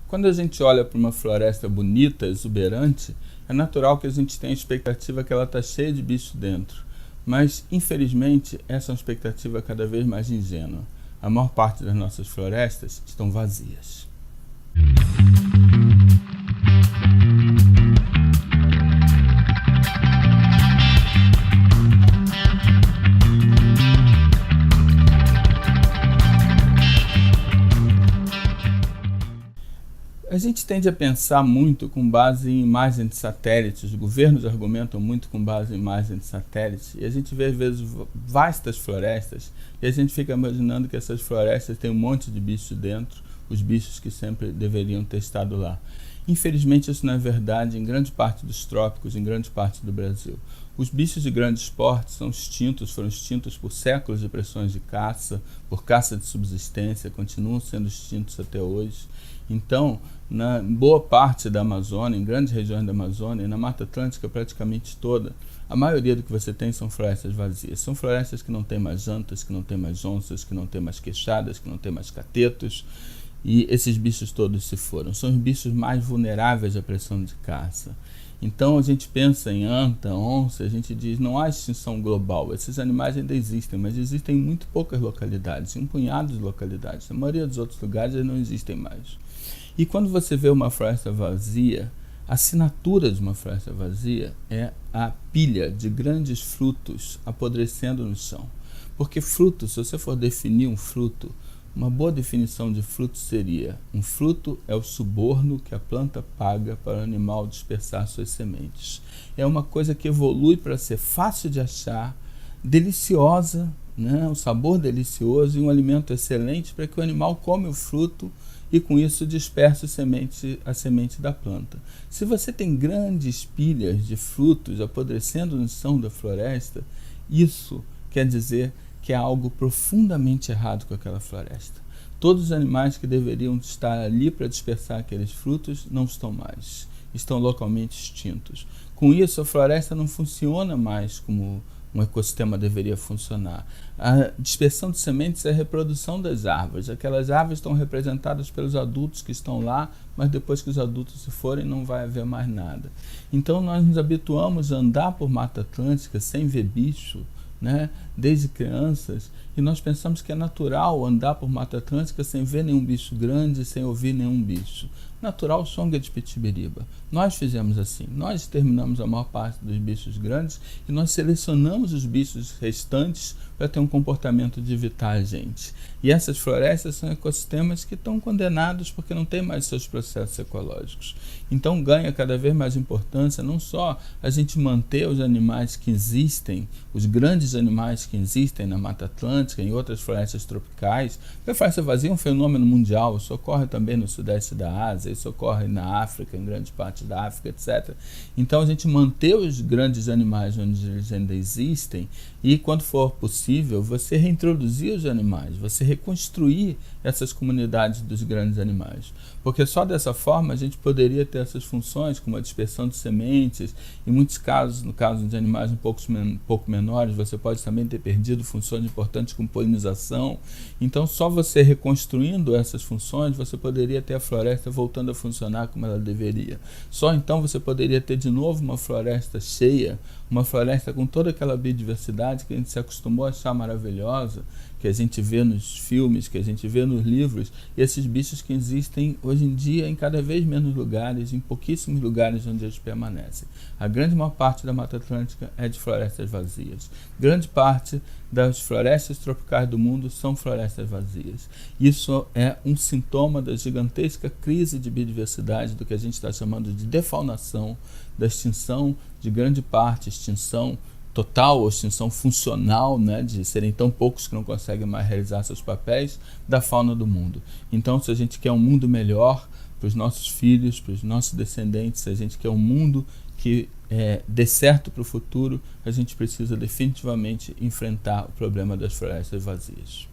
Quando a gente olha para uma floresta bonita, exuberante, é natural que a gente tenha a expectativa que ela está cheia de bichos dentro. Mas, infelizmente, essa é uma expectativa cada vez mais ingênua. A maior parte das nossas florestas estão vazias. A gente tende a pensar muito com base em imagens de satélites, os governos argumentam muito com base em imagens de satélites, e a gente vê às vezes vastas florestas, e a gente fica imaginando que essas florestas têm um monte de bichos dentro, os bichos que sempre deveriam ter estado lá. Infelizmente isso não é verdade em grande parte dos trópicos, em grande parte do Brasil. Os bichos de grandes portes são extintos, foram extintos por séculos de pressões de caça, por caça de subsistência, continuam sendo extintos até hoje. Então, na boa parte da Amazônia, em grandes regiões da Amazônia, e na Mata Atlântica praticamente toda, a maioria do que você tem são florestas vazias. São florestas que não tem mais jantas, que não tem mais onças, que não tem mais queixadas, que não tem mais catetos, e esses bichos todos se foram. São os bichos mais vulneráveis à pressão de caça. Então a gente pensa em anta, onça, a gente diz não há extinção global. Esses animais ainda existem, mas existem em muito poucas localidades, em um punhado de localidades. Na maioria dos outros lugares eles não existem mais. E quando você vê uma floresta vazia, a assinatura de uma floresta vazia é a pilha de grandes frutos apodrecendo no chão. Porque fruto, se você for definir um fruto, uma boa definição de fruto seria: um fruto é o suborno que a planta paga para o animal dispersar suas sementes. É uma coisa que evolui para ser fácil de achar, deliciosa, né? Um sabor delicioso e um alimento excelente para que o animal come o fruto e com isso dispersa a semente da planta. Se você tem grandes pilhas de frutos apodrecendo no chão da floresta, isso quer dizer que há algo profundamente errado com aquela floresta. Todos os animais que deveriam estar ali para dispersar aqueles frutos não estão mais, estão localmente extintos. Com isso, a floresta não funciona mais como um ecossistema deveria funcionar. A dispersão de sementes é a reprodução das árvores. Aquelas árvores estão representadas pelos adultos que estão lá, mas depois que os adultos se forem, não vai haver mais nada. Então, nós nos habituamos a andar por Mata Atlântica sem ver bicho, né? Desde crianças, e nós pensamos que é natural andar por Mata Atlântica sem ver nenhum bicho grande, sem ouvir nenhum bicho. Natural songa de Pitibiriba. Nós fizemos assim, nós exterminamos a maior parte dos bichos grandes e nós selecionamos os bichos restantes para ter um comportamento de evitar a gente. E essas florestas são ecossistemas que estão condenados porque não têm mais seus processos ecológicos. Então ganha cada vez mais importância não só a gente manter os animais que existem, os grandes animais que existem na Mata Atlântica e em outras florestas tropicais. A floresta vazia é um fenômeno mundial, isso ocorre também no sudeste da Ásia, isso ocorre na África, em grande parte da África, etc. Então a gente manter os grandes animais onde eles ainda existem e, quando for possível, você reintroduzir os animais, você reconstruir essas comunidades dos grandes animais. Porque só dessa forma a gente poderia ter essas funções, como a dispersão de sementes. Em muitos casos, no caso de animais um pouco menores, você pode também ter perdido funções importantes como polinização. Então, só você reconstruindo essas funções, você poderia ter a floresta voltando a funcionar como ela deveria. Só então você poderia ter de novo uma floresta cheia, uma floresta com toda aquela biodiversidade que a gente se acostumou a achar maravilhosa, que a gente vê nos filmes, que a gente vê nos livros, e esses bichos que existem hoje em dia em cada vez menos lugares, em pouquíssimos lugares onde eles permanecem. A grande maior parte da Mata Atlântica é de florestas vazias. Grande parte das florestas tropicais do mundo são florestas vazias. Isso é um sintoma da gigantesca crise de biodiversidade, do que a gente está chamando de defaunação, da extinção de grande parte, extinção total ou extinção funcional, né, de serem tão poucos que não conseguem mais realizar seus papéis, da fauna do mundo. Então, se a gente quer um mundo melhor para os nossos filhos, para os nossos descendentes, se a gente quer um mundo que dê certo para o futuro, a gente precisa definitivamente enfrentar o problema das florestas vazias.